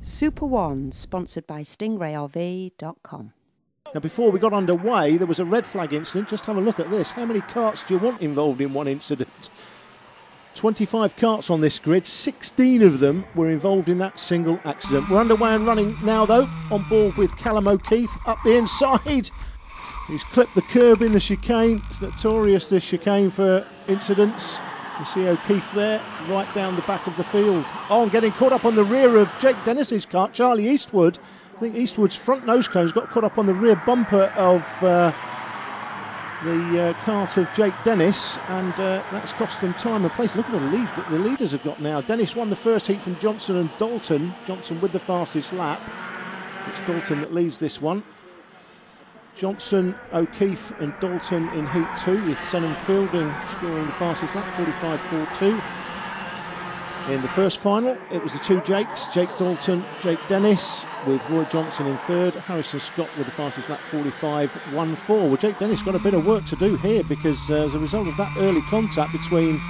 Super One, sponsored by StingrayRV.com. Now, before we got underway, there was a red flag incident. Just have a look at this. How many karts do you want involved in one incident? 25 karts on this grid, 16 of them were involved in that single accident. We're underway and running now, though, on board with Callum O'Keefe up the inside. He's clipped the curb in the chicane. It's notorious, this chicane, for incidents. You see O'Keefe there, right down the back of the field. Oh, and getting caught up on the rear of Jake Dennis's kart, Charlie Eastwood. I think Eastwood's front nose cones got caught up on the rear bumper of the kart of Jake Dennis, and that's cost them time and place. Look at the lead that the leaders have got now. Dennis won the first heat from Johnson and Dalton. Johnson with the fastest lap. It's Dalton that leads this one. Johnson, O'Keefe and Dalton in Heat 2, with Senham Fielding scoring the fastest lap, 45.42. In the first final, it was the two Jakes, Jake Dalton, Jake Dennis, with Roy Johnson in third, Harrison Scott with the fastest lap, 45.14. Well, Jake Dennis got a bit of work to do here, because as a result of that early contact between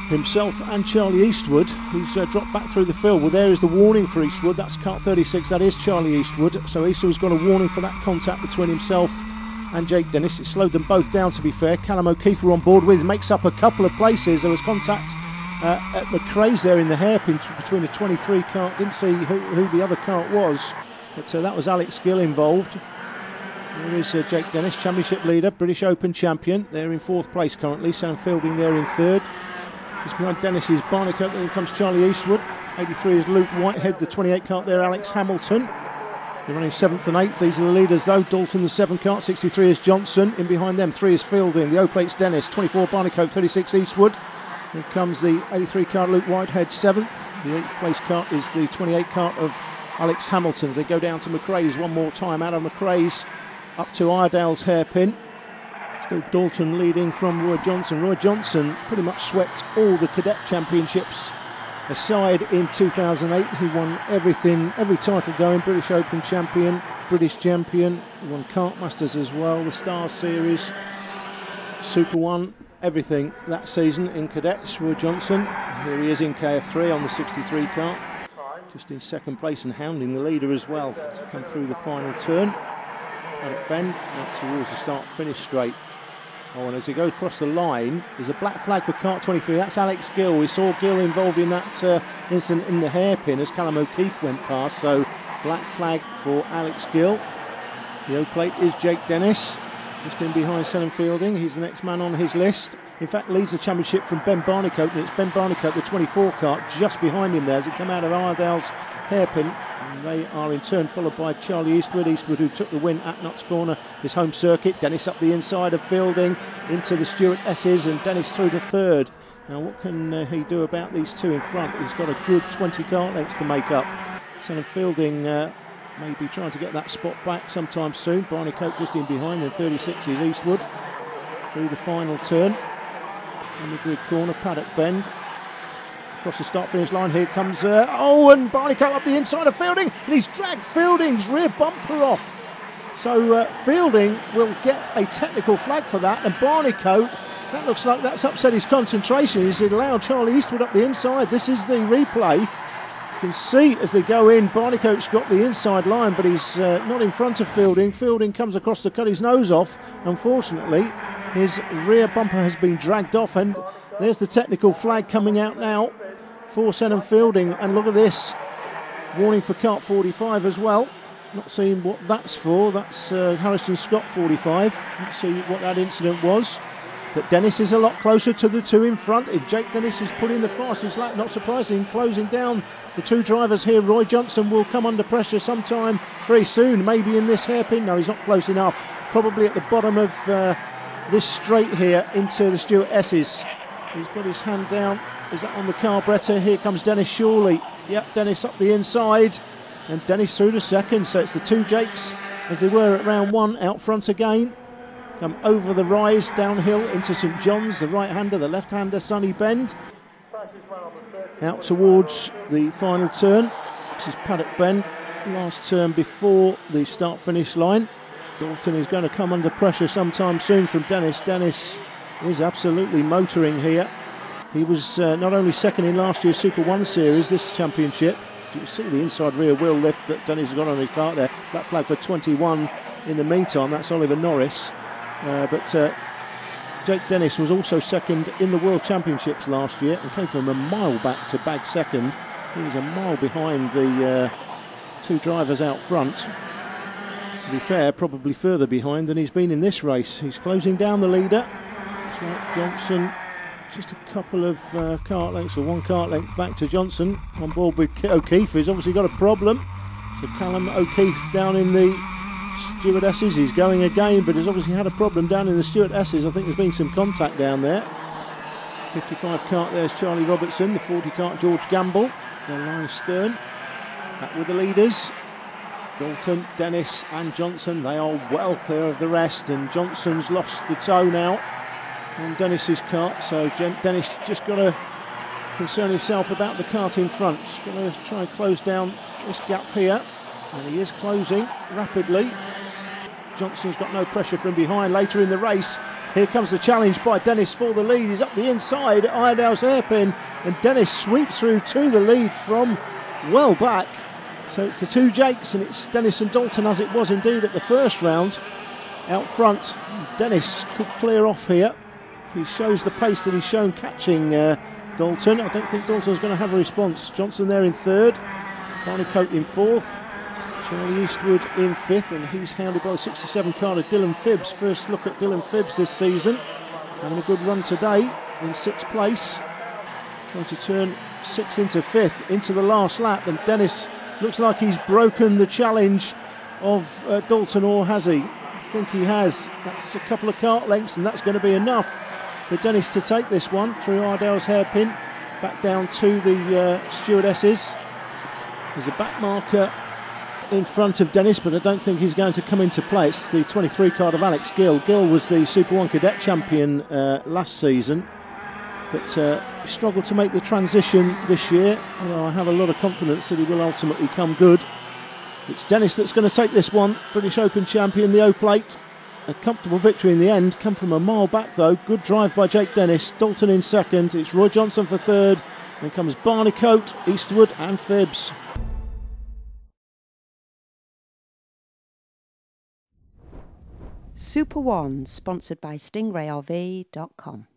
himself and Charlie Eastwood, who's dropped back through the field. Well, there is the warning for Eastwood. That's kart 36, that is Charlie Eastwood. So Eastwood's got a warning for that contact between himself and Jake Dennis. It slowed them both down, to be fair. Callum O'Keefe were on board with, makes up a couple of places. There was contact at McRae's there in the hairpin between the 23 kart. Didn't see who the other kart was, but that was Alex Gill involved. There is Jake Dennis, championship leader, British Open champion. They're in fourth place currently. Sam Fielding there in third. Just behind Dennis is Barnicoat. There comes Charlie Eastwood. 83 is Luke Whitehead. The 28 kart there, Alex Hamilton. They're running 7th and 8th. These are the leaders, though. Dalton, the 7 kart. 63 is Johnson. In behind them, 3 is Fielding. The O-plate's Dennis. 24 Barnicoat. 36 Eastwood. Here comes the 83 kart, Luke Whitehead, 7th. The 8th place kart is the 28 kart of Alex Hamilton. They go down to McRae's one more time. Out of McRae's up to Iredale's hairpin. Still Dalton leading from Roy Johnson. Roy Johnson pretty much swept all the cadet championships aside in 2008. He won everything, every title going. British Open champion, British champion. He won Kart Masters as well, the Stars Series, Super One, everything that season in cadets. Roy Johnson, here he is in KF3 on the 63 kart. Just in second place and hounding the leader as well to come through the final turn. Paddock bend out towards the start-finish straight. Oh, and as he goes across the line, there's a black flag for kart 23. That's Alex Gill. We saw Gill involved in that incident in the hairpin as Callum O'Keefe went past. So black flag for Alex Gill. The O-plate is Jake Dennis, just in behind Senham Fielding. He's the next man on his list. In fact, leads the championship from Ben Barnicoat, and it's Ben Barnicoat, the 24 kart, just behind him there as he come out of Iredale's hairpin. And they are in turn followed by Charlie Eastwood. Eastwood, who took the win at Nuts Corner, his home circuit. Dennis up the inside of Fielding into the Stuart S's, and Dennis through to third. Now, what can he do about these two in front? He's got a good 20 kart lengths to make up. Senham Fielding may be trying to get that spot back sometime soon. Barnicoat just in behind, and 36 is Eastwood through the final turn. On the grid corner, Paddock bend. Across the start-finish line, here comes, and Barnicoat up the inside of Fielding, and he's dragged Fielding's rear bumper off. So Fielding will get a technical flag for that, and Barnicoat, that looks like that's upset his concentration. He's allowed Charlie Eastwood up the inside. This is the replay. You can see as they go in, Barnicoat's got the inside line, but he's not in front of Fielding. Fielding comes across to cut his nose off. Unfortunately, his rear bumper has been dragged off, and there's the technical flag coming out now for Senham Fielding. And look at this, warning for kart 45 as well. Not seeing what that's for. That's Harrison Scott 45. Let's see what that incident was. But Dennis is a lot closer to the two in front. Jake Dennis is putting the fastest lap, not surprising, closing down the two drivers here. Roy Johnson will come under pressure sometime very soon, maybe in this hairpin. No, he's not close enough. Probably at the bottom of this straight here into the Stuart S's. He's got his hand down. Is that on the carburettor? Here comes Dennis Shawley. Yep, Dennis up the inside, and Dennis through to second. So it's the two Jakes as they were at round one, out front again. Come over the rise downhill into St John's, the right-hander, the left-hander, Sunny Bend. Out towards the final turn. This is Paddock Bend, last turn before the start-finish line. Dalton is going to come under pressure sometime soon from Dennis. Dennis is absolutely motoring here. He was not only second in last year's Super One Series, this championship, You see the inside rear wheel lift that Dennis has got on his kart there. Black flag for 21 in the meantime. That's Oliver Norris. But Jake Dennis was also second in the World Championships last year and came from a mile back to bag second. He was a mile behind the two drivers out front. To be fair, probably further behind than he's been in this race. He's closing down the leader. It's like Johnson just a couple of kart lengths, or one kart length back to Johnson. On board with O'Keefe, who's obviously got a problem. So Callum O'Keefe down in the stewardesses. He's going again, but has obviously had a problem down in the stewardesses. I think there's been some contact down there. 55 kart, there's Charlie Robertson. The 40 kart, George Gamble. Their line stern. Back with the leaders. Dalton, Dennis and Johnson, they are well clear of the rest, and Johnson's lost the toe now on Dennis's kart, so Dennis just got to concern himself about the kart in front. He's going to try and close down this gap here, and he is closing rapidly. Johnson's got no pressure from behind. Later in the race, here comes the challenge by Dennis for the lead. He's up the inside at Iredale's hairpin, and Dennis sweeps through to the lead from well back. So it's the two Jakes, and it's Dennis and Dalton, as it was indeed at the first round. Out front, Dennis could clear off here if he shows the pace that he's shown catching Dalton. I don't think Dalton's going to have a response. Johnson there in third, Barneycoat in fourth, Charlie Eastwood in fifth, and he's hounded by the 67 car of Dylan Phibbs. First look at Dylan Phibbs this season, having a good run today in sixth place, trying to turn sixth into fifth into the last lap, and Dennis looks like he's broken the challenge of Dalton, or has he? I think he has. That's a couple of kart lengths, and that's going to be enough for Dennis to take this one through Iredale's hairpin, back down to the stewardesses. There's a back marker in front of Dennis, but I don't think he's going to come into play. It's the 23 card of Alex Gill. Gill was the Super 1 Cadet champion last season, but struggled to make the transition this year, although I have a lot of confidence that he will ultimately come good. It's Dennis that's going to take this one. British Open champion, the O-Plate. A comfortable victory in the end, come from a mile back though. Good drive by Jake Dennis. Dalton in second, it's Roy Johnson for third, then comes Barneycoat, Eastwood and Phibbs. Super One, sponsored by StingrayRV.com.